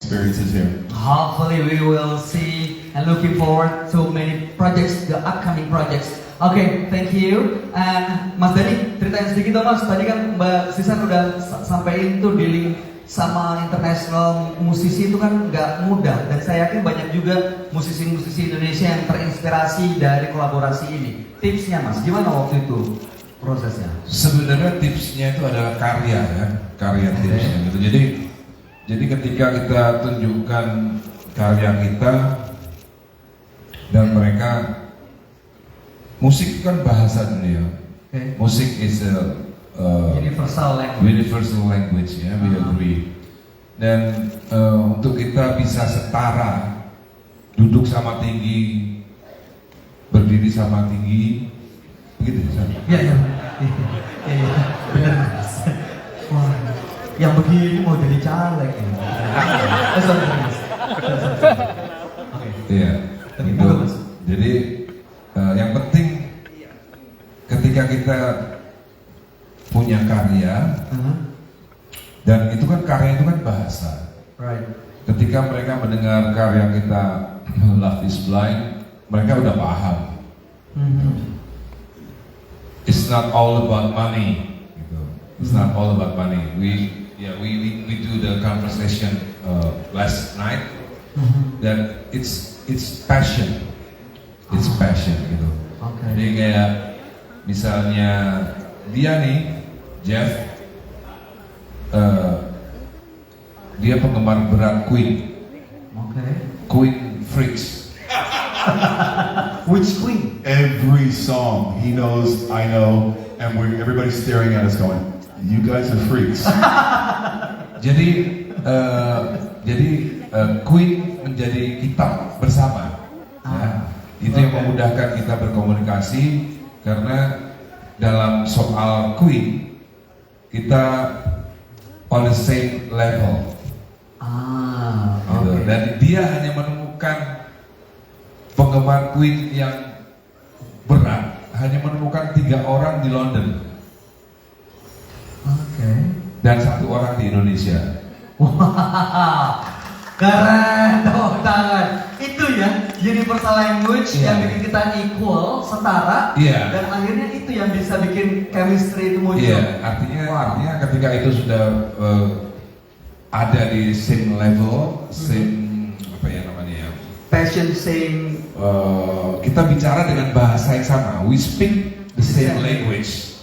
experiences here. Hopefully we will see and looking forward to many projects, the upcoming projects. Oke, thank you. And Mas Dani, ceritain sedikit dong Mas. Tadi kan Mbak Sisan udah sampaikan tuh dealing sama international musisi itu kan nggak mudah. Dan saya yakin banyak juga musisi-musisi Indonesia yang terinspirasi dari kolaborasi ini. Tipsnya Mas, gimana waktu itu prosesnya? Sebenarnya tipsnya itu adalah karya ya, karya tipsnya gitu. Jadi ketika kita tunjukkan karya kita dan mereka, musik itu kan bahasa dunia. Musik is a universal language ya, we agree. Dan untuk kita bisa setara, duduk sama tinggi, berdiri sama tinggi, begitu ya? Iya, benar Mas. Wah, yang begini mau jadi caleg ya. Iya. Jadi yang penting ketika kita punya karya, dan itu kan karya itu kan bahasa. Right. Ketika mereka mendengar karya kita Love is Blind, mereka udah paham. It's not all about money. Gitu. It's not all about money. We do the conversation last night. Dan it's passion. It's passion gitu. Okay. Jadi kayak misalnya dia nih, Jeff, dia penggemar berat Queen. Okay. Queen freaks. Which Queen? Every song he knows, I know, and everybody's staring at us going, "You guys are freaks." Jadi Queen menjadi kita bersama. Ya. Itu yang memudahkan kita berkomunikasi karena dalam soal Queen kita on the same level. Gitu. Okay. Dan dia hanya menemukan penggemar Queen yang berat, hanya menemukan 3 orang di London. Okay. Dan 1 orang di Indonesia. Wah, keren, tepuk tangan. Itu ya, universal language yang bikin kita equal, setara. Dan akhirnya itu yang bisa bikin chemistry itu muncul. Artinya ketika itu sudah ada di same level, same apa ya namanya ya? Passion, same. Kita bicara dengan bahasa yang sama. We speak the same language.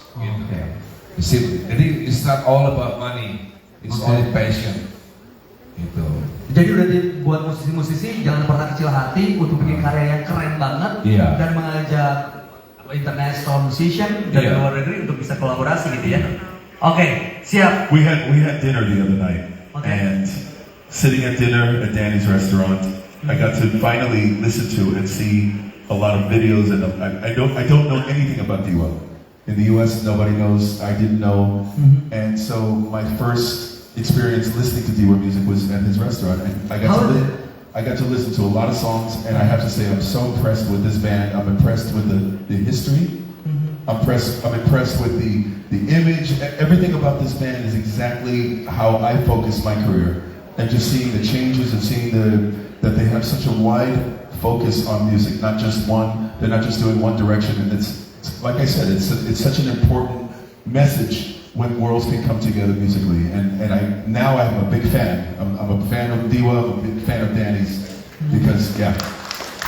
Gitu. Jadi it's not all about money, it's all passion. Gitu. Jadi udah buat musisi-musisi jangan pernah kecil hati untuk bikin karya yang keren banget dan mengajak international musician dari luar negeri untuk bisa kolaborasi gitu ya. Oke, siap. We had dinner the other night, and sitting at dinner at Danny's restaurant, I got to finally listen to and see a lot of videos, and I don't know anything about Diwa. In the U.S., nobody knows. I didn't know, and so my first experience listening to Diwa music was at his restaurant, and I got to listen to a lot of songs, and I have to say I'm so impressed with this band. I'm impressed with the history. I'm impressed with the image. Everything about this band is exactly how I focus my career, and just seeing the changes and seeing that they have such a wide focus on music, not just one. They're not just doing one direction, and it's like I said, it's such an important message when worlds can come together musically, and now I'm a big fan. I'm a fan of Diwa, I'm a big fan of Danny's, because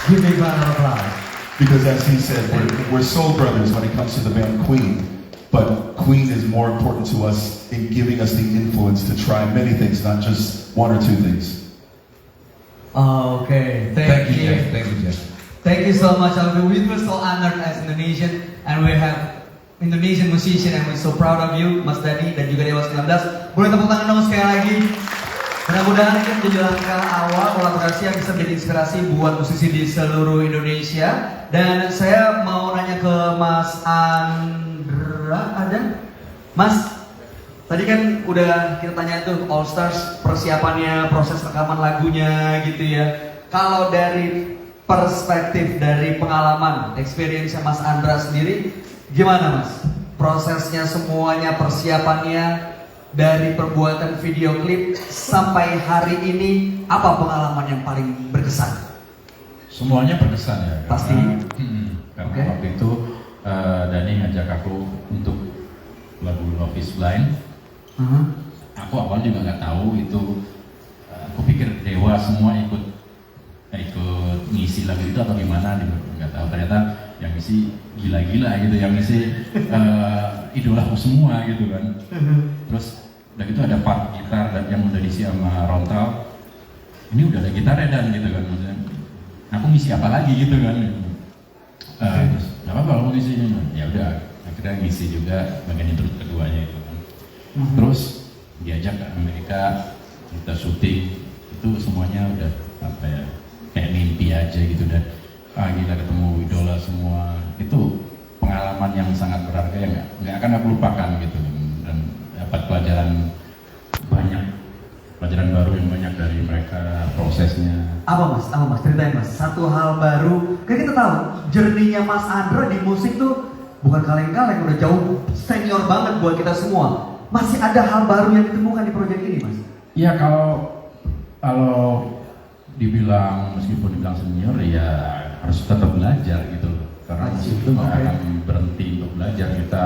Give me a round of applause. Because as he said, we're soul brothers when it comes to the band Queen, but Queen is more important to us in giving us the influence to try many things, not just 1 or 2 things. Okay, thank you. Thank you, Jeff. Thank you so much. We feel so honored as Indonesian, and we have Indonesian musician, and we're so proud of you, Mas Dani dan juga Dewa 19. Boleh tepuk tangan dong sekali lagi. Mudah-mudahan ini menjadi langkah awal kolaborasi yang bisa menjadi inspirasi buat musisi di seluruh Indonesia. Dan saya mau nanya ke Mas Andra, ada? Mas, tadi kan udah kita tanya tuh All Stars, persiapannya, proses rekaman lagunya gitu ya. Kalau dari perspektif, dari pengalaman, experience Mas Andra sendiri, gimana Mas? Prosesnya semuanya, persiapannya, dari perbuatan video klip sampai hari ini, apa pengalaman yang paling berkesan? Semuanya berkesan ya. Pasti. Karena Oke. waktu itu Dani ngajak aku untuk lagu Love is Blind. Aku awal juga nggak tahu itu. Aku pikir Dewa semua ikut ngisi lagu itu atau gimana, nggak tahu. Ternyata yang ngisi gila-gila gitu, yang ngisi idolaku semua gitu kan. Terus udah gitu ada part gitar dan yang udah diisi sama Rontal. Ini udah ada gitarnya dan gitu kan, maksudnya aku ngisi apa lagi gitu kan. Terus nggak apa-apa kalau mau ngisi, ya udah akhirnya ngisi juga bagian intro keduanya itu kan. Terus diajak ke Amerika, kita syuting, itu semuanya udah apa ya, kayak mimpi aja gitu. Dan gila ketemu idola semua, itu pengalaman yang sangat berharga yang nggak akan aku lupakan gitu. Dan dapat pelajaran baru yang banyak dari mereka, prosesnya. Apa mas? Ceritain mas. Satu hal baru. Kan kita tahu journey-nya Mas Andra di musik tuh bukan kaleng-kaleng, udah jauh senior banget buat kita semua. Masih ada hal baru yang ditemukan di proyek ini mas? Ya kalau meskipun dibilang senior ya harus tetap belajar gitu loh. Karena musik itu nggak akan berhenti untuk belajar. Kita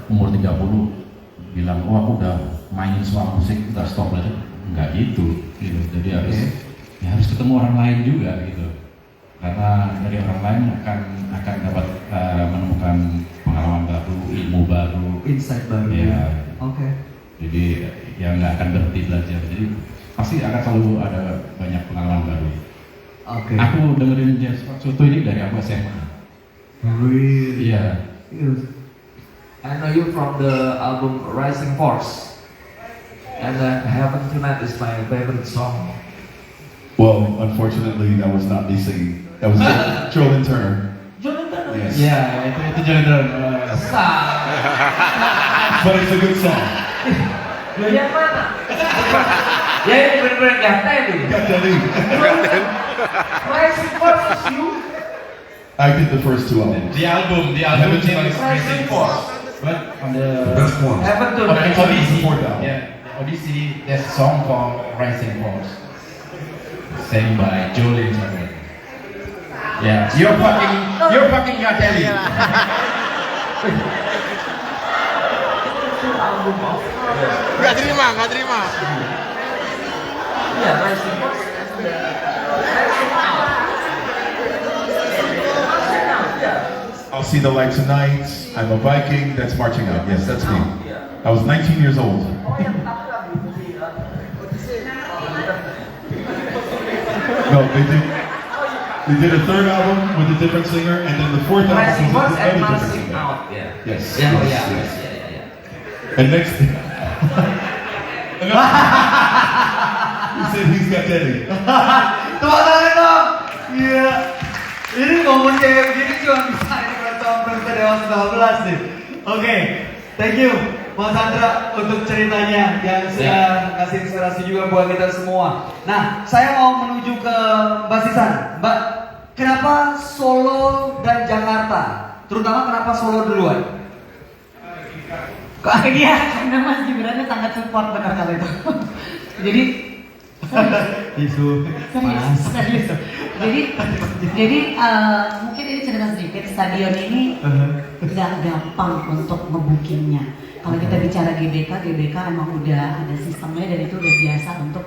umur 30 bilang, oh aku udah mainin soal musik, udah stop belajar. Nggak gitu. Jadi harus ketemu orang lain juga gitu. Karena dari orang lain akan dapat menemukan pengalaman baru, ilmu baru, Insight baru. ya. Oke. Jadi ya nggak akan berhenti belajar. Jadi pasti akan selalu ada banyak pengalaman baru. Oke. Aku dengerin jazz Soto ini dari aku SMA. Really? Iya. I know you from the album Rising Force, and Heaven Tonight is my favorite song. Well, unfortunately, that was not me singing. That was Jordan Turner. Jonathan. Yes. Iya, itu Jordan. But it's a good song. Yang mana? Ya ini bener-bener ganteng itu. Got that in. Rising Force is you. I did the first two albums. Di album Heaven cuma Tonight. Rising Force. But on the Best one. Heaven on the Tonight. Odyssey, Fourth album. Odyssey, there's a song called Rising Force, sang by Jolene Sutherland. Yeah, you're fucking Gardelli. Album of Nggak terima. ya Rising Force. I'll see the light tonight. I'm a Viking. That's marching out. Yes, that's me. I was 19 years old. No, they did a third album with a different singer, and then the fourth Rising album Force was and another different Marching singer. Out. Yeah. Yes. Yeah, oh, yes, yeah, yes. yeah. And next, he said he's got daddy. Tepuk tangan dong. Iya. Ini momen kayak begini cuma bisa ini Prancer Dewa 19 nih. Oke, thank you Mas Andra untuk ceritanya yang sudah kasih inspirasi juga buat kita semua. Nah, saya mau menuju ke Mbak Sisan. Mbak, kenapa Solo dan Jakarta? Terutama kenapa Solo duluan? Iya, karena Mas Gibran sangat support benar kali itu. Jadi Isu. serius. Jadi mungkin ini cerita sedikit. Stadion ini nggak gampang untuk ngebukingnya. Kalau kita bicara GBK emang udah ada sistemnya dan itu udah biasa untuk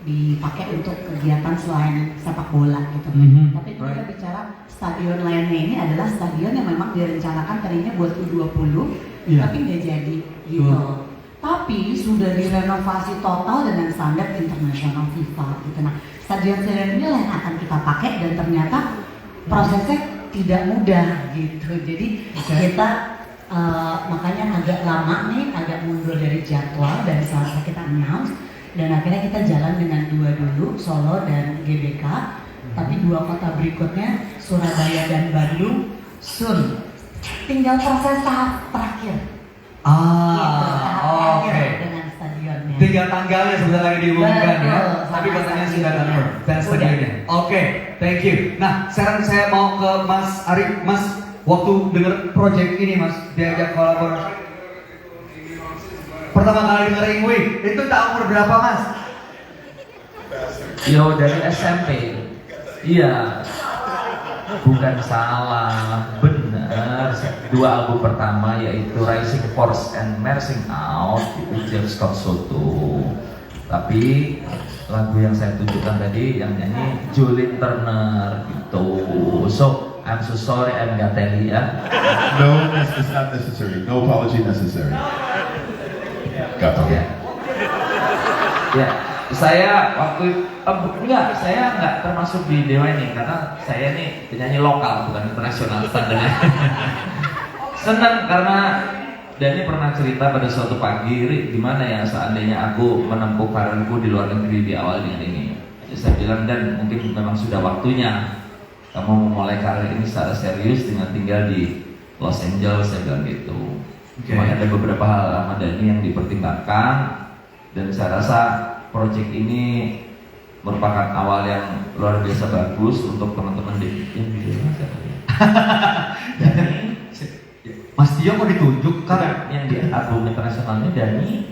dipakai untuk kegiatan selain sepak bola gitu. Tapi kita bicara stadion lainnya ini adalah stadion yang memang direncanakan tadinya buat U20, tapi nggak jadi gitu. Tapi sudah direnovasi total dengan standar internasional FIFA gitu. Nah, stadion-stadion ini yang akan kita pakai dan ternyata prosesnya tidak mudah gitu. Jadi kita makanya agak lama nih, agak mundur dari jadwal dan selesai kita announce dan akhirnya kita jalan dengan dua dulu, Solo dan GBK. Tapi dua kota berikutnya, Surabaya dan Bandung, soon. Tinggal proses tahap terakhir. Oke. Dengan stadionnya. Tinggal tanggalnya sebentar lagi diumumkan ya. Betul. Tapi katanya sudah confirm dan Udah. stadionnya. Oke, thank you. Nah, sekarang saya mau ke Mas Arif. Mas, waktu denger project ini Mas, diajak kolaborasi. pertama kali dengerin Wih, itu tak umur berapa mas? Yo dari SMP. Iya. Bukan salah, benar. Dua album pertama yaitu Rising Force and Marching Out itu Jeff Scott Soto. Tapi lagu yang saya tunjukkan tadi yang nyanyi Julian Turner gitu. So I'm so sorry I'm gonna tell you ya. No, it's not necessary. No apology necessary. Gato. Ya. Ya, saya waktu saya nggak termasuk di Dewa ini karena saya nih penyanyi lokal bukan internasional standarnya. Senang karena Dani pernah cerita pada suatu pagi, Rik, gimana ya seandainya aku menempuh karirku di luar negeri di awal dengan ini. Jadi saya bilang, Dan mungkin memang sudah waktunya kamu memulai karir ini secara serius dengan tinggal di Los Angeles, saya bilang gitu. Cuma ada beberapa hal sama Dani yang dipertimbangkan dan saya rasa proyek ini merupakan awal yang luar biasa bagus untuk teman-teman di video. Mas Tio kok ditunjuk kan? Yang di album internasionalnya Dani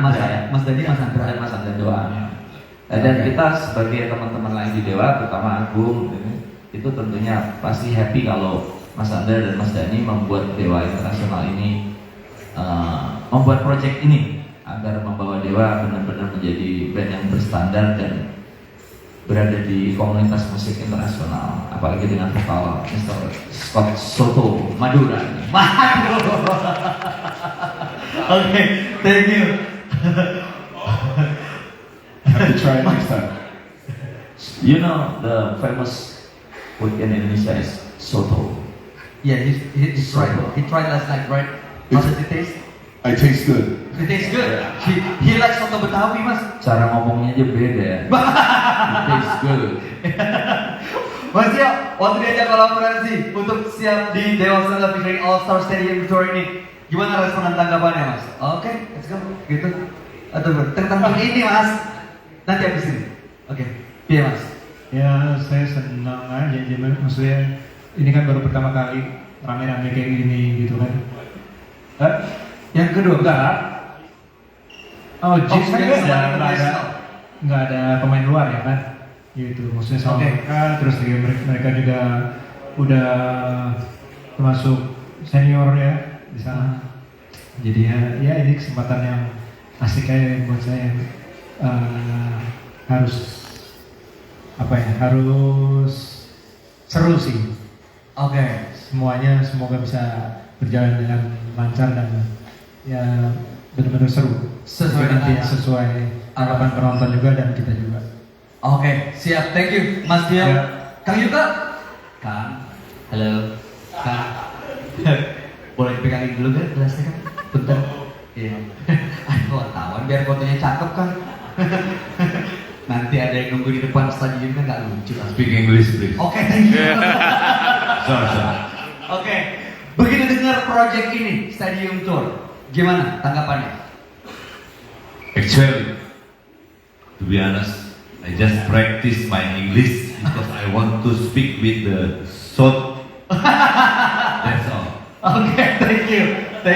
Mas saya, Mas Dani, Mas Andra. dan Mas Andra doang. Dan kita sebagai teman-teman lain di Dewa, terutama Agung, itu tentunya pasti happy kalau Mas Andra dan Mas Dani membuat Dewa Internasional ini, membuat proyek ini agar membawa Dewa benar-benar menjadi band yang berstandar dan berada di komunitas musik internasional, apalagi dengan vokal Mr. Scott Soto Madura. Oke, thank you. Have to try it next time. You know the famous food in Indonesia is soto. Yeah, he's right. He tried last night, right? How does it taste? I taste good. It tastes good. He likes soto Betawi, mas. Cara ngomongnya aja beda. It tastes good. Mas Tio, waktu diajak kolaborasi untuk siap di Dewa Sangga featuring All Star Stadium Tour ini, gimana respon dan tanggapannya, mas? Oke, let's go. Gitu. Atau tentang ini, mas. Nanti habis ini. Oke, iya mas. Ya saya senang aja, jadi maksudnya ini kan baru pertama kali rame-rame kayak gini gitu kan. Yang kedua, Enggak. Oh, Jis kan nggak ada pemain luar ya kan? Gitu, maksudnya sama mereka, terus juga mereka juga udah termasuk senior ya di sana. Jadi ya ini kesempatan yang asik aja buat saya. Harus seru sih. Oke. Semuanya semoga bisa berjalan dengan lancar dan ya benar-benar seru. Sesuai harapan penonton juga dan kita juga. Oke, siap. Thank you, Mas Tio. Ya. Kang Yuka? Kang. Halo. Kang. Boleh pegangin dulu kan gelasnya kan? Bentar. Iya. Aduh, wartawan biar fotonya cakep kan. Nanti ada yang nunggu di depan stadion kan nggak lucu kan? Speak English please. Oke, thank you. Sorry. Oke, begitu dengar project ini, Stadium Tour, gimana tanggapannya? Actually, to be honest, I just practice my English because I want to speak with the short. That's all. Oke, thank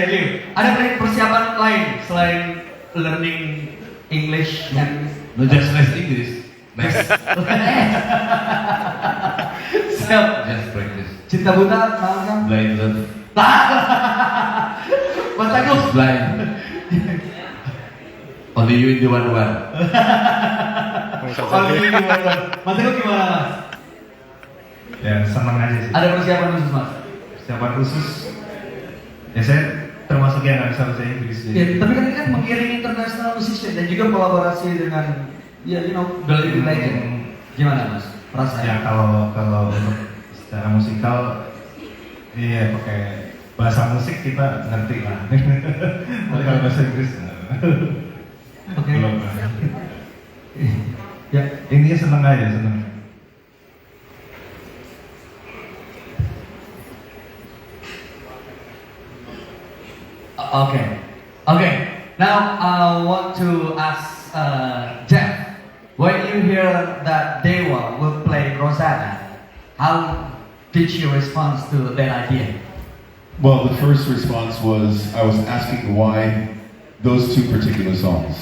you. Ada persiapan lain selain learning English dan No, just less English. Next, siap. just practice. Cinta buta, tahu kan? Blind love. Mas Agus. Blind. Only you in the one. Mas Agus gimana, Mas? Ya senang aja sih. Ada persiapan khusus, Mas? Persiapan khusus. Ya saya termasuk yang nggak bisa bahasa Inggris Ya, jadi. tapi kan ini kan mengiringi international musician dan juga kolaborasi dengan ya the living legend. Gimana, Mas? Rasanya? Ya kalau untuk secara musikal, iya pakai bahasa musik kita ngerti lah. Tapi kalau bahasa Inggris, Oke. belum. Ya, Intinya seneng aja, seneng. Okay. Now I want to ask Jeff, when you hear that Dewa will play Rosanna, how did you respond to that idea? Well, the first response was I was asking why those two particular songs.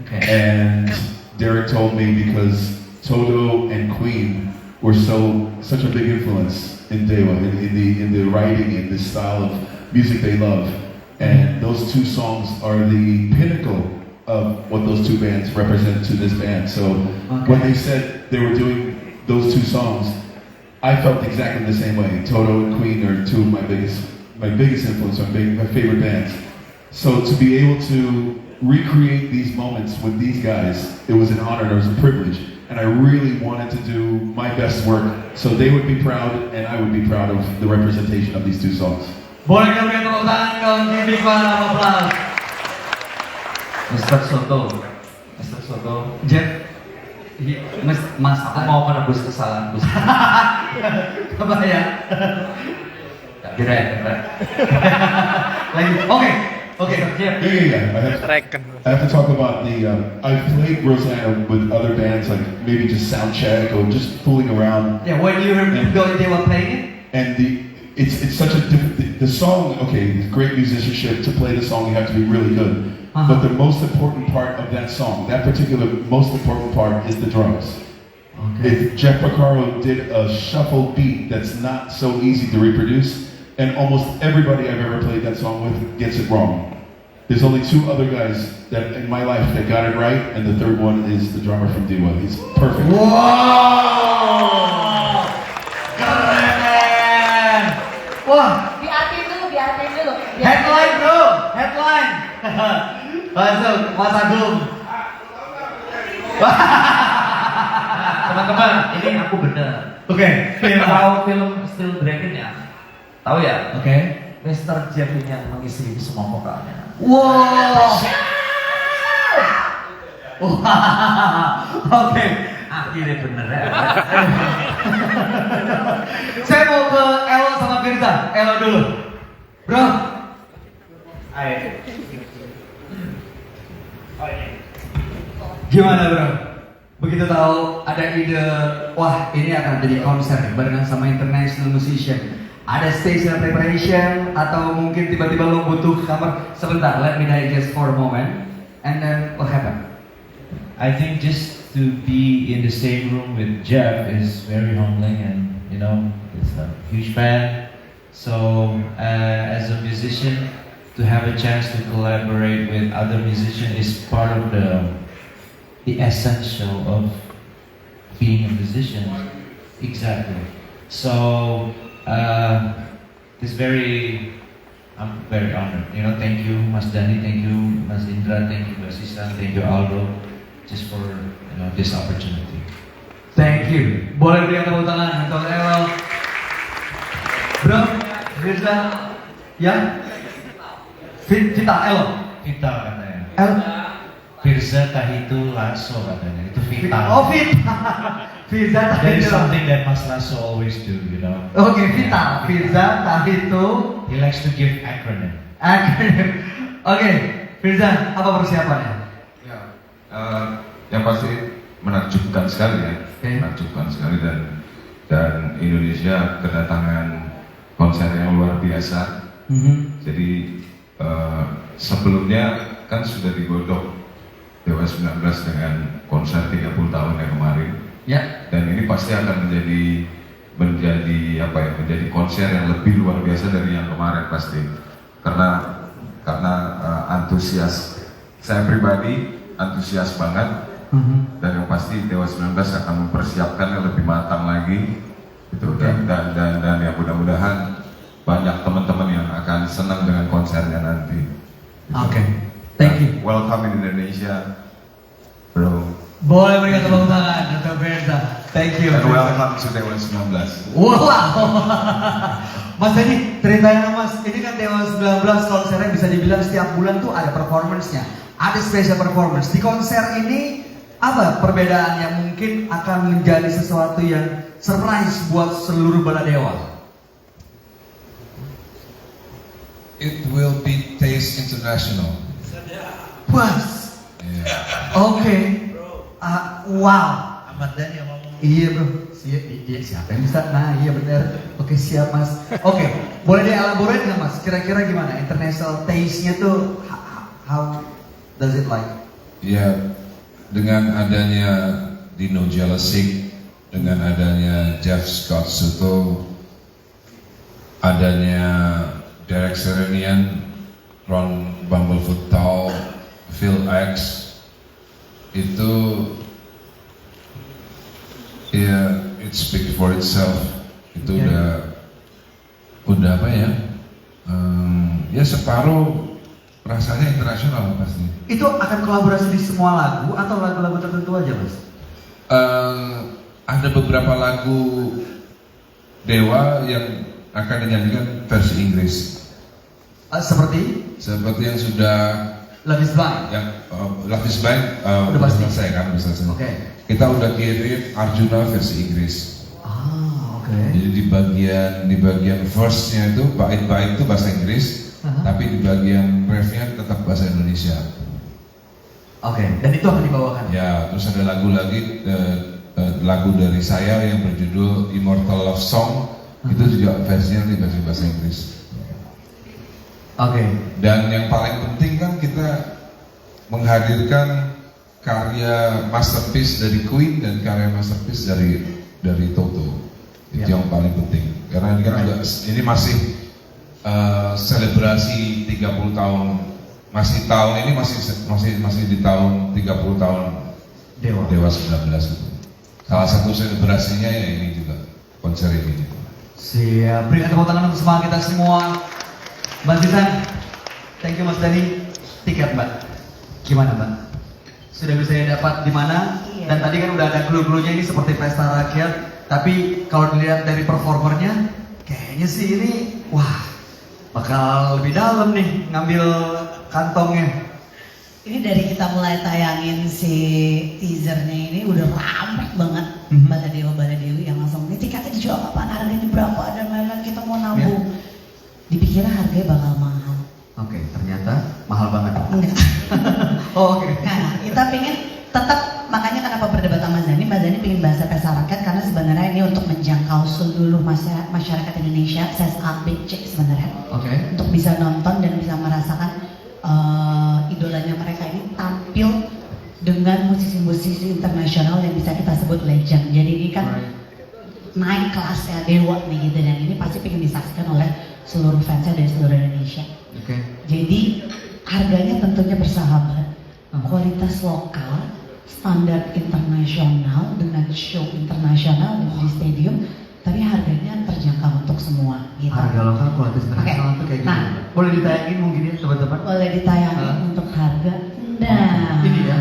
Okay. And Derek told me because Toto and Queen were such a big influence in Dewa, in the writing, in the style of music they love. And those two songs are the pinnacle of what those two bands represent to this band. So when they said they were doing those two songs, I felt exactly the same way. Toto and Queen are two of my biggest influence, my favorite bands. So to be able to recreate these moments with these guys, it was an honor, it was a privilege. And I really wanted to do my best work so they would be proud and I would be proud of the representation of these two songs. Boleh kita beri tepuk tangan kawan Jimmy Kwan aplaus. Mr. Soto, Jeff, Mas, aku mau menebus kesalahanku. kebayang. Gak keren. Lagi, oke, Jeff. Yeah. I have to talk about the. I've played Rosanna with other bands, like maybe just sound check or just fooling around. Yeah, when you heard they were playing it, And it's such a different. The song, okay, great musicianship. To play the song, you have to be really good. But the most important part of that song, that particular most important part, is the drums. Okay. Jeff Porcaro did a shuffle beat that's not so easy to reproduce, and almost everybody I've ever played that song with gets it wrong. There's only two other guys that in my life that got it right, and the third one is the drummer from Dewa. He's perfect. Wow, keren. Wah, Diatin dulu. headline bro, headline. Masuk, Mas Agung. Teman-teman, ini aku bener. Oke, Tahu film Still Dragon ya? Tahu ya? Oke. Mr. Jeff ini yang mengisi semua vokalnya. Wow. Oke. Akhirnya bener ya. Saya mau ke Elo sama Firza. Elo dulu. Bro. Gimana bro? Begitu tahu ada ide, wah ini akan jadi konser barengan sama international musician. Ada station preparation atau mungkin tiba-tiba lo butuh kamar sebentar, let me digest for a moment, and then what happened? I think just to be in the same room with Jeff is very humbling, and you know, it's a huge fan. So as a musician, to have a chance to collaborate with other musicians is part of the essential of being a musician. Exactly. So I'm very honored. You know, thank you, Mas Dani, thank you, Mas Indra, thank you, Basisa, thank you, Aldo, just for this opportunity. Thank you. Boleh berikan tepuk tangan untuk Elo. Bro, Firza, ya? Vita, Elo. Vita katanya. Elo. Firza Tahitu Lasso katanya. Itu Vita. Oh, Vita. Firza That is Tahitu. something that Mas Lasso always do, you know. Oke, Vita. Firza Tahitu. He likes to give acronym. Oke, Firza, apa persiapannya? Ya, yang pasti menakjubkan sekali ya, menakjubkan sekali, dan Indonesia kedatangan konser yang luar biasa. Jadi sebelumnya kan sudah digodok Dewa 19 dengan konser 30 tahun yang kemarin. Ya. Dan ini pasti akan menjadi konser yang lebih luar biasa dari yang kemarin pasti. Karena antusias, saya pribadi antusias banget. Dan yang pasti Dewa 19 akan mempersiapkan yang lebih matang lagi gitu. Dan ya mudah-mudahan banyak teman-teman yang akan senang dengan konsernya nanti gitu. Oke, thank you. Welcome in Indonesia, bro. Boleh berikan tepuk tangan untuk Firza. Thank you. And welcome to Dewa 19. Wow. Mas Dani, ceritain dong Mas, ini kan Dewa 19 konsernya bisa dibilang setiap bulan tuh ada performance-nya, ada special performance. Di konser ini apa perbedaan yang mungkin akan menjadi sesuatu yang surprise buat seluruh bala Dewa? It will be Taste International. Puas. Yeah. Oke. Wow. Ahmad Dhani yang ngomong. Iya bro. Siapa yang bisa? Nah iya benar. Oke siap Mas. Oke. Boleh dielaborate nggak Mas? Kira-kira gimana? International taste-nya tuh how does it like? Ya, dengan adanya Dino Jelasik, dengan adanya Jeff Scott Soto, adanya Derek Serenian, Ron Bumblefoot Tall, Phil X, itu ya it speaks for itself. Itu udah apa ya? Ya separuh rasanya internasional pasti. Itu akan kolaborasi di semua lagu atau lagu-lagu tertentu aja, Mas? Ada beberapa lagu Dewa yang akan dinyanyikan versi Inggris. Seperti yang sudah Love Is Blind. yang Love Is Blind Udah pasti. selesai kan, udah selesai. Oke. Kita udah kirim Arjuna versi Inggris. Oke. Jadi di bagian verse-nya itu bait-bait itu bahasa Inggris, tapi di bagian ref-nya tetap bahasa Indonesia. Oke, dan itu akan dibawakan. Ya, terus ada lagu lagi lagu dari saya yang berjudul Immortal Love Song, itu juga versinya di bahasa Inggris. Oke. Dan yang paling penting kan kita menghadirkan karya masterpiece dari Queen dan karya masterpiece dari Toto. Itu yang paling penting. Karena ini masih selebrasi 30 tahun. Tahun ini masih di tahun 30 tahun Dewa 19 itu. Salah satu selebrasinya ya ini juga konser ini. Siap. Berikan tepuk tangan untuk semangat kita semua. Mbak Titan, thank you Mas Dani. Tiket Mbak, gimana Mbak? Sudah bisa dapat di mana? Iya. Dan tadi kan udah ada clue-cluenya ini seperti pesta rakyat. Tapi kalau dilihat dari performernya, kayaknya sih ini, wah, bakal lebih dalam nih ngambil kantongnya. Ini dari kita mulai tayangin si teasernya ini udah rame banget. Baladewa yang langsung, ini tiketnya dijual kapan, harganya berapa, dan lain-lain, kita mau nabung. Dipikirnya harganya bakal mahal. Oke, ternyata mahal banget. Enggak. Oke. Nah, kita pengen tetap, makanya kenapa berdebat sama Mas Dani pengen bahasa pesta rakyat, karena sebenarnya ini untuk menjangkau seluruh masyarakat Indonesia, ses A, B, C sebenarnya. Oke. Untuk bisa nonton dan bisa merasakan idolanya mereka ini tampil dengan musisi-musisi internasional yang bisa kita sebut legend. Jadi ini kan naik kelas ya, dewa nih gitu, dan ini pasti pengen disaksikan oleh seluruh fansnya dari seluruh Indonesia. Oke. Jadi harganya tentunya bersahabat, kualitas lokal, standar internasional dengan show internasional di stadium, tapi harganya terjangkau untuk semua. Gitu. Harga lokal kualitas internasional itu kayak gimana? Nah, boleh ditayangin mungkin ya teman-teman? boleh ditayangin untuk harga. Nah, Ini ya?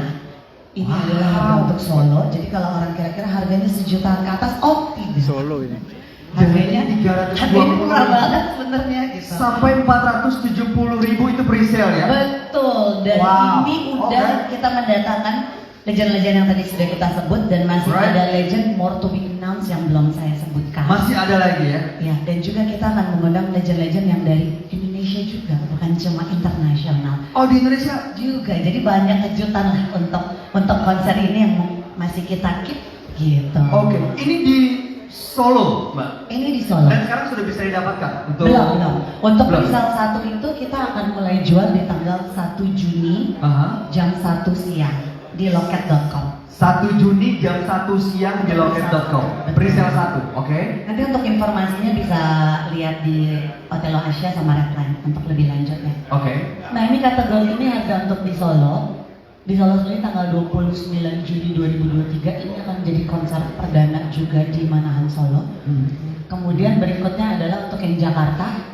ini adalah harga untuk Solo. Jadi kalau orang kira-kira harganya sejutaan ke atas, oh tidak. Solo ini. Harganya 320 murah banget sebenarnya gitu. Sampai 470.000 itu pre-sale ya? Betul, dan Wow. ini udah kita mendatangkan legend-legend yang tadi sudah kita sebut, dan masih ada legend more to be announced yang belum saya sebutkan. Masih ada lagi ya? Ya, dan juga kita akan mengundang legend-legend yang dari Indonesia juga, bukan cuma internasional. Oh, di Indonesia? Juga, jadi banyak kejutan lah untuk konser ini yang masih kita keep gitu. Oke, ini di Solo, Mbak? Ini di Solo. Dan sekarang sudah bisa didapatkan? Belum. Untuk Belum. presale 1 itu kita akan mulai jual di tanggal 1 Juni jam 1 siang di loket.com. 1 Juni jam 1 siang di loket.com. Presale 1, oke? Nanti untuk informasinya bisa lihat di Hotel Asia sama Redline untuk lebih lanjutnya. Oke. Nah, ini kategori ini ada untuk di Solo. Di Solo sendiri tanggal 29 Juni 2023 ini akan jadi konser perdana juga di Manahan Solo. Kemudian berikutnya adalah untuk yang Jakarta,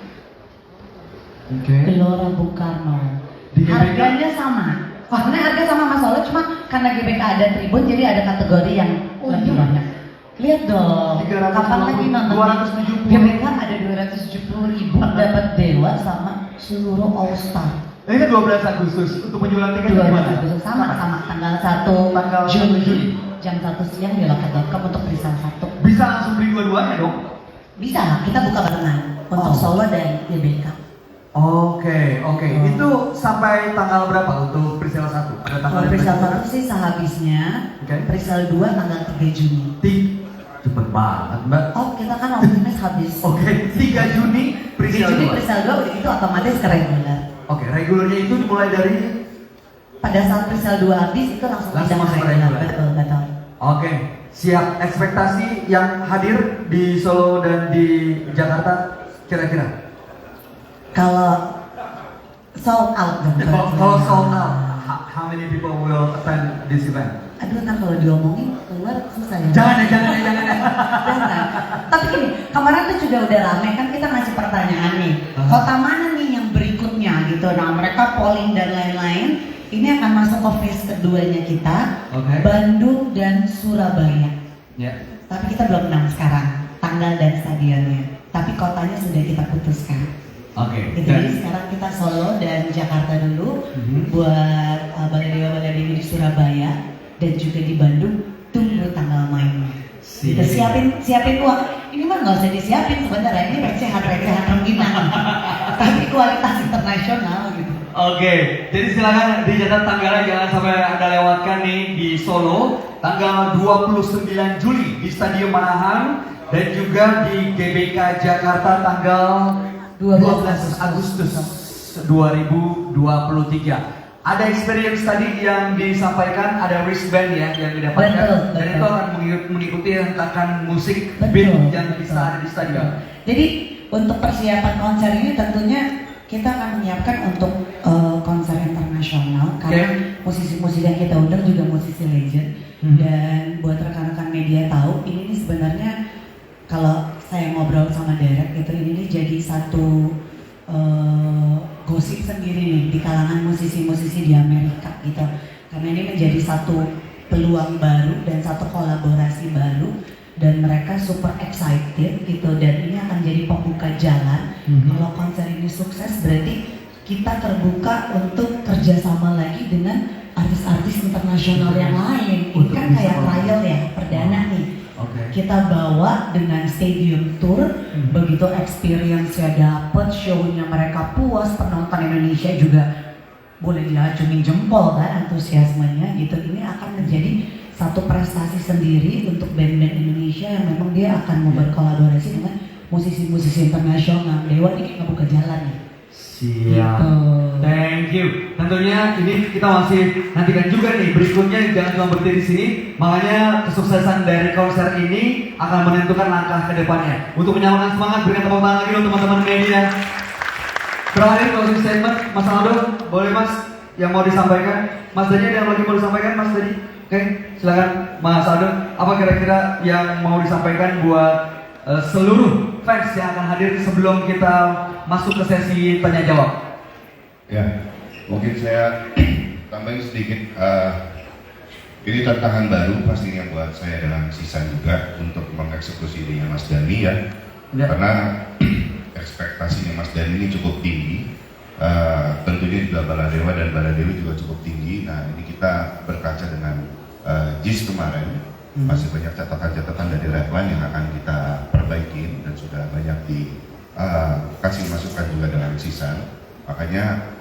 Gelora Bung Karno. Harganya sama. Sebenarnya harga sama Mas Solo, cuma karena GBK ada tribun jadi ada kategori yang lebih banyak. Lihat dong, kapan lagi nonton 270. GBK ada 270.000 dapat Dewa sama seluruh All Star. Ini kan 12 Agustus untuk penjualan tiket gimana? Sama tanggal 1 Juni jam 1 siang di loket.com untuk presale 1. Bisa langsung beli dua-duanya dong? Bisa, kita buka barengan untuk Solo dan GBK. Oke. Itu sampai tanggal berapa untuk presale 1? Ada tanggal Kalau presale 1 sih sehabisnya, presale 2 tanggal 3 Juni. Cepet banget, Mbak. Oh, kita kan optimis habis. Oke, 3 Juni 3 Juni presale 2 udah itu otomatis ke reguler. Oke, regulernya itu dimulai dari pada saat presale 2 habis itu langsung Langsung pindah masuk ke regular. regular. Betul. Oke, siap. Ekspektasi yang hadir di Solo dan di Jakarta kira-kira? Kalau sold out dong. Kalau sold out, how many people will attend this event? Aduh, ntar kalau diomongin keluar susah ya. Jangan. Jangan. Tapi gini, kemarin tuh juga udah rame kan kita ngasih pertanyaan nih. Kota mana nih yang berikutnya gitu. Nah, mereka polling dan lain-lain. Ini akan masuk ke phase keduanya kita. Oke. Bandung dan Surabaya. Ya. Tapi kita belum menang sekarang tanggal dan stadionnya. Tapi kotanya sudah kita putuskan. Oke. Jadi sekarang kita Solo dan Jakarta dulu buat Baladewa-Baladewi di Surabaya dan juga di Bandung. Tunggu tanggal mainnya. Kita siapin uang. Ini mah nggak usah disiapin sebenarnya. Ini recehan rengginang. Tapi kualitas internasional gitu. Oke, jadi silakan dicatat tanggalnya, jangan sampai Anda lewatkan nih di Solo tanggal 29 Juli di Stadion Manahan dan juga di GBK Jakarta tanggal 12 Agustus 2023. Ada experience tadi yang disampaikan, ada wristband ya yang didapatkan. Dan itu akan mengikuti rentakan musik beat yang bisa ada di stadion. Jadi untuk persiapan konser ini tentunya kita akan menyiapkan untuk konser internasional karena musisi-musisi yang kita undang juga musisi legend. Dan buat rekan-rekan media tahu, ini sebenarnya kalau saya ngobrol sama Derek gitu, ini jadi satu gosip sendiri nih di kalangan musisi-musisi di Amerika gitu. Karena ini menjadi satu peluang baru dan satu kolaborasi baru dan mereka super excited gitu, dan ini akan jadi pembuka jalan. Kalau konser ini sukses berarti kita terbuka untuk kerjasama lagi dengan artis-artis internasional yang lain. Ini kan kayak trial ya, perdana nih. Kita bawa dengan stadium tour, begitu experience-nya dapet, show-nya mereka puas, penonton Indonesia juga boleh diacungin jempol kan antusiasmenya gitu. Ini akan menjadi satu prestasi sendiri untuk band-band Indonesia yang memang dia akan mau berkolaborasi dengan musisi-musisi internasional. Dewa ini ngebuka jalan ya. Siap. Thank you. Tentunya ini kita masih nantikan juga nih berikutnya, jangan cuma berhenti di sini. Makanya kesuksesan dari konser ini akan menentukan langkah ke depannya. Untuk menyamakan semangat, berikan tepuk tangan lagi untuk teman-teman media. Terakhir closing statement, Mas Aldo, boleh Mas yang mau disampaikan? Mas Dani ada yang lagi mau disampaikan, Mas Dani? Oke, silakan Mas Aldo. Apa kira-kira yang mau disampaikan buat seluruh fans yang akan hadir sebelum kita masuk ke sesi tanya jawab? Ya, mungkin saya tambahin sedikit. Ini tantangan baru pastinya buat saya dengan Sisa juga untuk mengeksekusi idenya Mas Dani ya. Karena ekspektasinya Mas Dani ini cukup tinggi. Tentunya juga Baladewa dan Baladewi juga cukup tinggi. Nah, ini kita berkaca dengan JIS kemarin. Masih banyak catatan-catatan dari Redline yang akan kita perbaiki dan sudah banyak dikasih masukan juga dengan Sisa. Makanya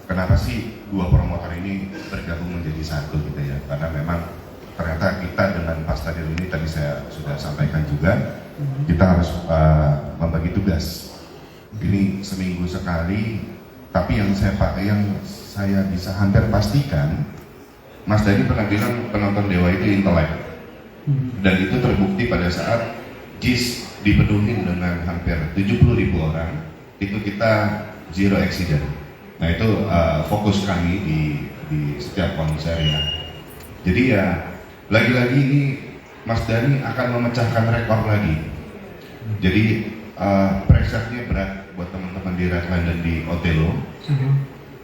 kenapa sih dua promotor ini bergabung menjadi satu gitu ya? Karena memang ternyata kita dengan Pak Stadion ini tadi saya sudah sampaikan juga, kita harus membagi tugas. Ini seminggu sekali, tapi yang saya bisa hampir pastikan, Mas Dani pernah bilang penonton Dewa itu intelek. Dan itu terbukti pada saat JIS dipenuhi dengan hampir 70.000 orang, itu kita zero accident. Nah itu fokus kami di setiap konser ya. Jadi ya lagi-lagi ini Mas Dani akan memecahkan rekor lagi. Jadi pressure-nya berat buat teman-teman di Redline dan di Otelo.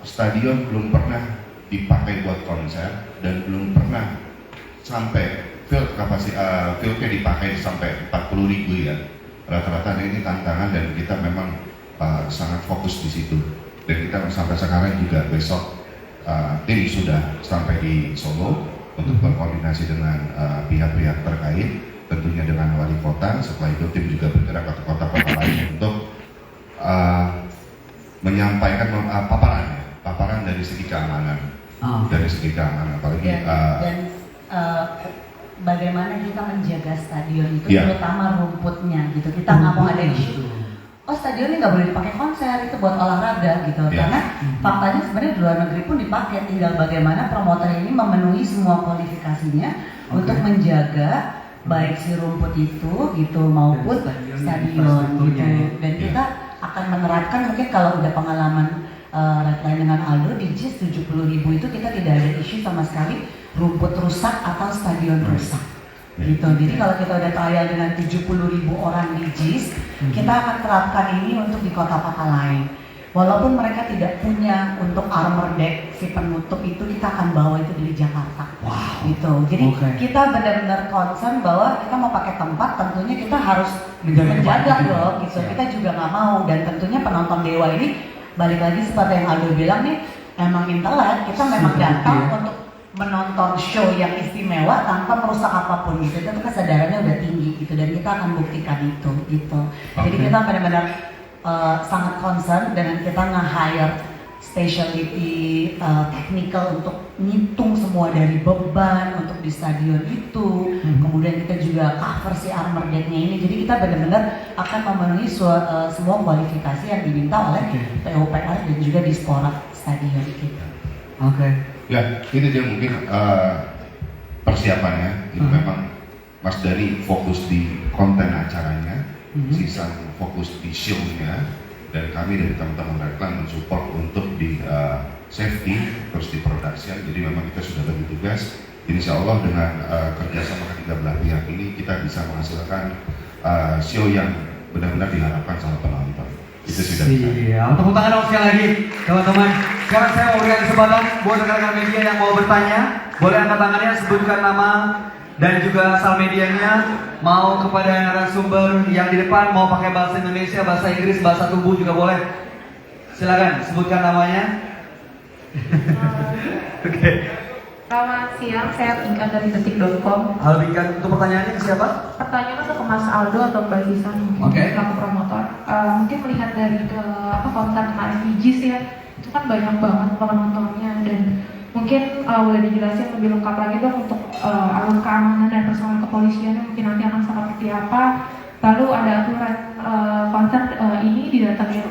Stadion belum pernah dipakai buat konser dan belum pernah sampai fieldnya dipakai sampai 40.000 ya. Rata-rata ini tantangan dan kita memang sangat fokus di situ. Dan kita sampai sekarang juga besok tim sudah sampai di Solo untuk berkoordinasi dengan pihak-pihak terkait, tentunya dengan wali kota. Setelah itu tim juga bergerak ke kota-kota lain untuk menyampaikan paparan dari segi keamanan, apalagi dan bagaimana kita menjaga stadion itu, terutama rumputnya gitu. Kita nggak mau ada isu. oh stadion ini nggak boleh dipakai konser, itu buat olahraga gitu. Karena faktanya sebenarnya di luar negeri pun dipakai, tinggal bagaimana promotor ini memenuhi semua kualifikasinya untuk menjaga baik si rumput itu gitu maupun stadion gitu. Dan kita akan menerapkan mungkin kalau udah pengalaman redline dengan Aldo di JIS 70.000 itu kita tidak ada isu sama sekali rumput rusak atau stadion rusak gitu. Jadi kalau kita udah trial dengan 70.000 orang di JIS, kita akan terapkan ini untuk di kota-kota lain. Walaupun mereka tidak punya untuk armor deck si penutup itu, kita akan bawa itu dari Jakarta. Gitu. Jadi kita benar-benar concern bahwa kita mau pakai tempat, tentunya kita harus menjaga loh gitu. Kita juga nggak mau, dan tentunya penonton Dewa ini balik lagi seperti yang Aldo bilang nih, emang intelek, kita memang datang untuk menonton show yang istimewa tanpa merusak apapun gitu. Itu kesadarannya udah tinggi gitu, dan kita akan buktikan itu gitu. Jadi kita benar-benar sangat concern dengan kita nge-hire specialty technical untuk ngitung semua dari beban untuk di stadion itu. Kemudian kita juga cover si armor deck-nya ini. Jadi kita benar-benar akan memenuhi semua kualifikasi yang diminta oleh PUPR dan juga di Spora Stadion gitu. Ya, itu dia mungkin persiapannya. Itu memang Mas Dhani fokus di konten acaranya, Sisan fokus di show-nya, dan kami dari teman-teman Redline mensupport untuk di safety terus di production. Jadi memang kita sudah bagi tugas. Insya Allah dengan kerjasama ketiga belah pihak ini kita bisa menghasilkan show yang benar-benar diharapkan sama penonton. Itu sudah bisa. Tepuk tangan dong sekali lagi teman-teman. Sekarang saya mau berikan kesempatan buat rekan-rekan media yang mau bertanya, boleh angkat tangannya, sebutkan nama dan juga asal medianya. Mau kepada narasumber yang di depan, mau pakai bahasa Indonesia, bahasa Inggris, bahasa tubuh juga boleh. Silakan sebutkan namanya. Selamat siang, saya Tingkat dari detik.com. Halo Tingkat, untuk pertanyaannya ke siapa? Pertanyaan untuk Mas Aldo atau Mbak Sisan, mungkin selaku promotor. Mungkin melihat dari konten kemarin di JIS ya, itu kan banyak banget penontonnya, dan mungkin boleh dijelasin lebih lengkap lagi dong untuk alur keamanan dan personal kepolisian mungkin nanti akan seperti apa. Lalu ada aturan konten ini didatangin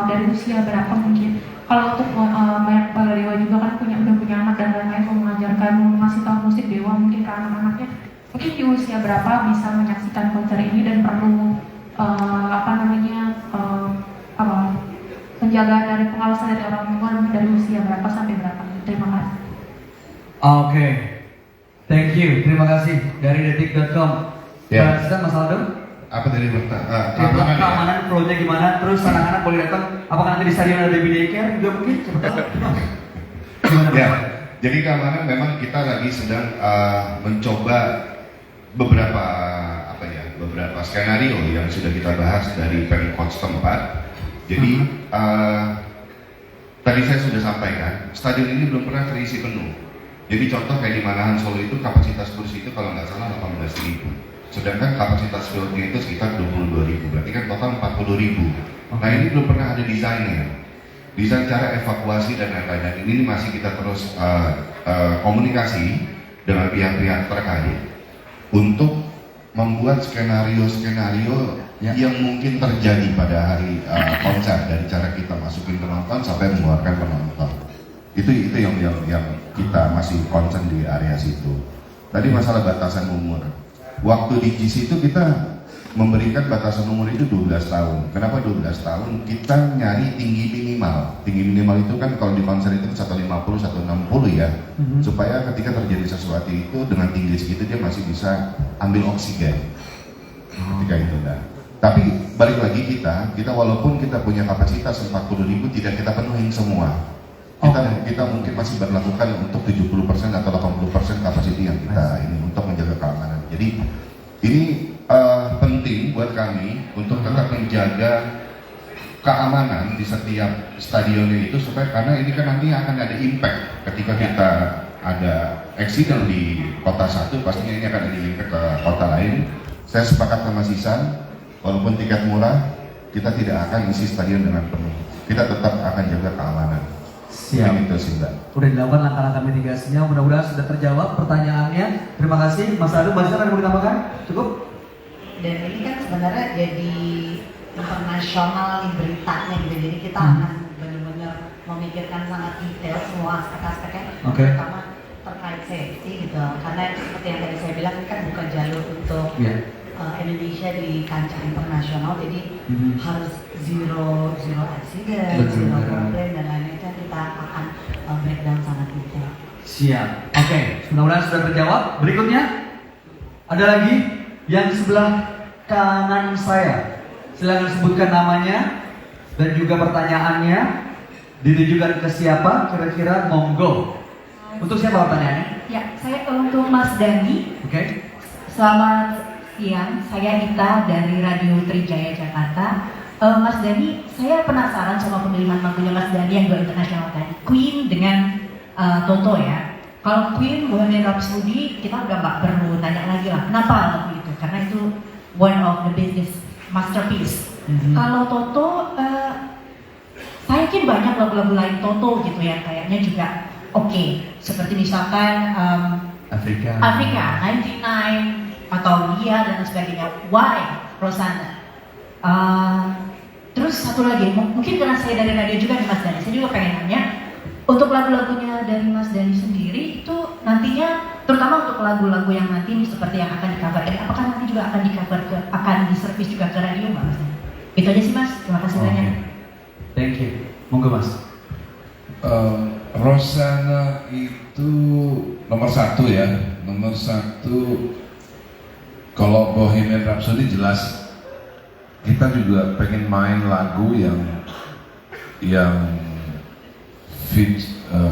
dari usia berapa mungkin. Kalau untuk banyak kepala Dewa juga kan udah punya anak dan lain-lain, mau mengajarkan, mau ngasih tahu musik Dewa mungkin ke anak-anaknya. Mungkin di usia berapa bisa menyaksikan konser ini dan perlu penjagaan dari pengawasan dari orang tua dari usia berapa sampai berapa. Terima kasih. Oke, thank you, terima kasih dari detik.com. Ya. Kita Mas Aldo. Apa tadi keamanan flow-nya gimana? Terus anak-anak boleh datang? Apakah nanti di stadion ada baby daycare juga mungkin? Ya, jadi keamanan memang kita lagi sedang mencoba beberapa skenario yang sudah kita bahas dari Pemkot setempat. Jadi tadi saya sudah sampaikan, stadion ini belum pernah terisi penuh. Jadi contoh kayak di Manahan Solo itu kapasitas kursi itu kalau nggak salah 18.000. Sedangkan kapasitas fieldnya itu sekitar 22.000, berarti kan total 40.000. Nah ini belum pernah ada desainnya, desain cara evakuasi dan lain-lain. Dan ini masih kita terus komunikasi dengan pihak-pihak terkait untuk membuat skenario-skenario yang mungkin terjadi pada hari konser, dari cara kita masukin penonton sampai mengeluarkan penonton. Itu yang kita masih concern di area situ. Tadi masalah batasan umur. Waktu di JIS itu kita memberikan batasan umur itu 12 tahun. Kenapa 12 tahun? Kita nyari tinggi minimal. Tinggi minimal itu kan kalau di konser itu 150, 160 ya. Supaya ketika terjadi sesuatu itu dengan tinggi segitu dia masih bisa ambil oksigen. Ketika itu dah. Tapi balik lagi kita walaupun kita punya kapasitas 40.000 tidak kita penuhin semua. Kita mungkin masih berlakukan untuk 70% atau 80% kapasiti yang kita ini untuk menjaga keamanan. Jadi ini penting buat kami untuk tetap menjaga keamanan di setiap stadionnya itu, supaya karena ini kan nanti akan ada impact ketika kita ada accident di kota satu, pastinya ini akan ada impact ke kota lain. Saya sepakat sama Sisan, walaupun tiket murah kita tidak akan isi stadion dengan penuh. Kita tetap akan jaga keamanan. Siap. Itu sih Mbak. Udah dilakukan langkah-langkah mitigasinya, mudah-mudahan sudah terjawab pertanyaannya. Terima kasih Mas Aldo. Mbak Sisan ada mau ditambahkan? Cukup? Dan ini kan sebenarnya jadi internasional nih beritanya gitu. Jadi kita akan benar-benar memikirkan sangat detail semua aspek-aspeknya, terutama terkait safety gitu. Karena seperti yang tadi saya bilang, ini kan bukan jalur untuk Indonesia di kancah internasional, jadi harus zero accident, zero problem dan lain-lain. Itu kita akan breakdown sangat detail. Siap. Oke, mudah-mudahan sudah terjawab. Berikutnya ada lagi yang sebelah kanan saya. Silakan sebutkan namanya dan juga pertanyaannya. Ditujukan ke siapa? Kira-kira monggo. Untuk siapa pertanyaannya? Ya, saya untuk Mas Dani. Oke. Selamat siang, saya Ita dari Radio Trijaya Jakarta. Mas Dani, saya penasaran sama pemilihan lagunya Mas Dani yang go internasional tadi. Queen dengan Toto ya. Kalau Queen, Bohemian Rhapsody, kita udah nggak perlu tanya lagi lah. Kenapa lagu itu? Karena itu one of the biggest masterpiece. Kalau Toto, saya yakin banyak lagu-lagu lain Toto gitu ya, kayaknya juga oke. Seperti misalkan Afrika 99 atau Lia dan sebagainya. Why Rosanna? Terus satu lagi, mungkin karena saya dari radio juga nih Mas Dani, saya juga pengen nanya untuk lagu-lagunya dari Mas Dani sendiri itu nantinya, terutama untuk lagu-lagu yang nanti ini seperti yang akan di-cover ini, apakah nanti juga akan di-cover akan di-service juga ke radio Mas Dani? Itu aja sih Mas, terima kasih banyak. Thank you. Monggo Mas. Rosanna itu nomor 1 ya. Nomor 1. Kalau Bohemian Rhapsody jelas kita juga pengen main lagu yang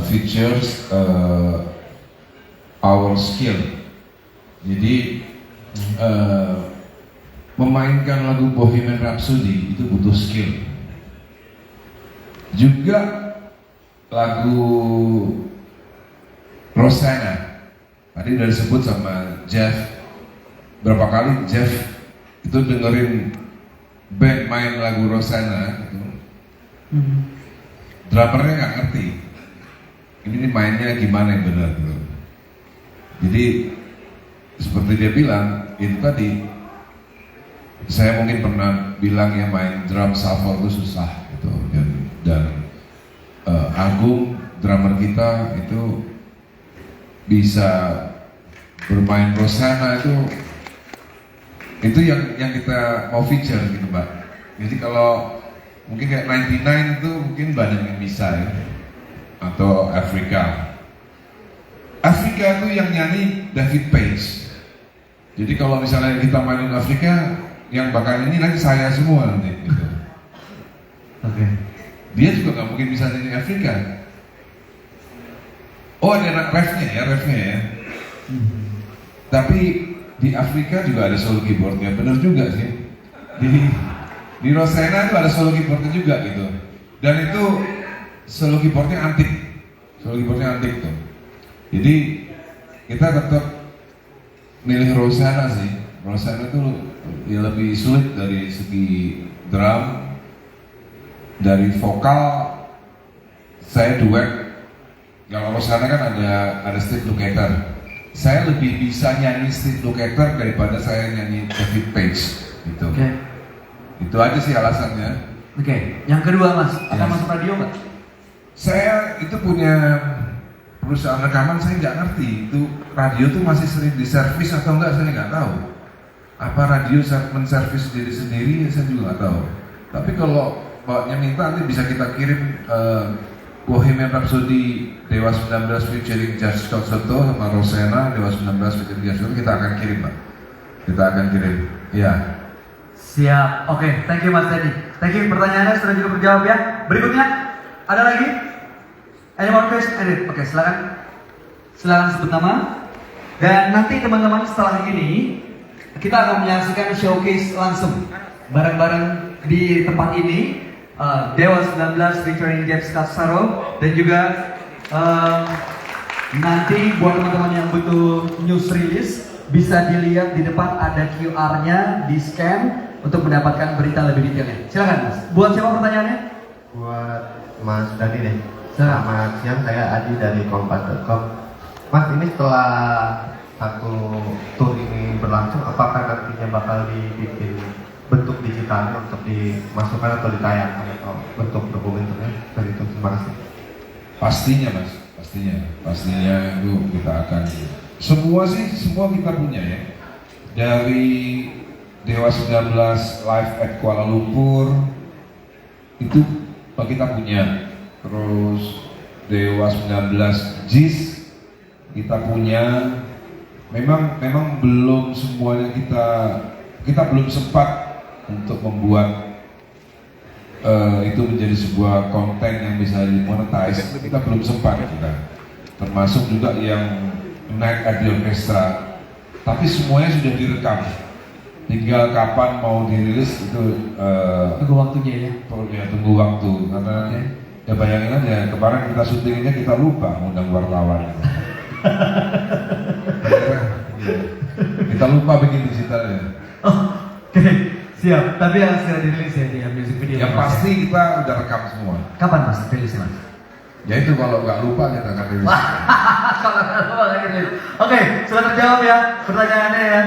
features our skill. Jadi memainkan lagu Bohemian Rhapsody itu butuh skill. Juga lagu Rosanna tadi udah disebut sama Jeff. Berapa kali Jeff itu dengerin band main lagu Rosanna gitu. Drummernya nggak ngerti ini mainnya gimana yang benar gitu. Jadi seperti dia bilang itu tadi, saya mungkin pernah bilang ya main drum shuffle itu susah gitu, dan Agung drummer kita itu bisa bermain Rosanna itu yang kita mau feature gitu Mbak. Jadi kalau mungkin kayak 99 itu mungkin banyak yang bisa ya, atau Afrika itu yang nyanyi David Page. Jadi kalau misalnya kita mainin Afrika, yang bakal nyanyi nanti saya semua nanti gitu. Oke. Dia juga nggak mungkin bisa nyanyi Afrika. Oh ada refnya ya. Tapi di Afrika juga ada solo keyboardnya, bener juga sih. Di Rosanna itu ada solo keyboardnya juga gitu. Dan itu solo keyboardnya antik tuh. Jadi kita tetap milih Rosanna sih. Rosanna itu ya lebih sulit dari segi drum, dari vokal. Saya duet. Kalau Rosanna kan ada Steve Lukather. Saya lebih bisa nyanyi Steve Lukather daripada saya nyanyi David Page gitu. Oke. Itu aja sih alasannya. Oke. Yang kedua Mas, akan masuk radio nggak? Saya itu punya perusahaan rekaman, saya nggak ngerti itu radio tuh masih sering diservis atau enggak, saya nggak tahu. Apa radio menservis diri sendiri, saya juga nggak tahu. Tapi kalau Mbaknya minta, nanti bisa kita kirim Bohemian Rhapsody Dewa 19 featuring Just Scott Soto sama Rosanna Dewa 19 featuring Just Soto, kita akan kirim Mbak. Kita akan kirim, ya. Siap. Oke, thank you Mas Teddy. Thank you, pertanyaannya sudah juga terjawab ya. Berikutnya, ada lagi? Any more question? Oke, silakan sebut nama. Dan nanti teman-teman setelah ini kita akan menyaksikan showcase langsung bareng-bareng di tempat ini. Dewa 19 featuring Jeff Scarsaro, dan juga nanti buat teman-teman yang butuh news release bisa dilihat di depan ada QR-nya, di scan untuk mendapatkan berita lebih detailnya. Silakan Mas. Buat siapa pertanyaannya? Buat Mas Dani deh. Selamat siang, saya Adi dari Kompas.com. Mas, ini setelah satu tour ini berlangsung, apakah nantinya bakal dibikin bentuk digitalnya untuk dimasukkan atau ditayangkan atau bentuk dokumenternya dari itu? Terima kasih. Pastinya mas, pastinya itu kita akan semua kita punya ya, dari Dewa 19 live at Kuala Lumpur itu kita punya, terus Dewa 19 JIS kita punya. Memang belum semuanya kita belum sempat untuk membuat itu menjadi sebuah konten yang bisa dimonetize. Kita belum sempat termasuk juga yang Night at the Orchestra, tapi semuanya sudah direkam, tinggal kapan mau dirilis itu tunggu waktunya ya. Tunggu waktu, karena ya bayangin aja kemarin kita syutingnya kita lupa ngundang wartawan. Kita lupa bikin digitalnya. Oke, siap. Tapi yang sudah dirilis ya di music video. Yang pasti kita udah rekam semua. Kapan mas rilisnya mas? Ya itu kalau nggak lupa kita akan rilis. Kalau nggak lupa nggak rilis. Oke, sudah terjawab ya pertanyaannya ya.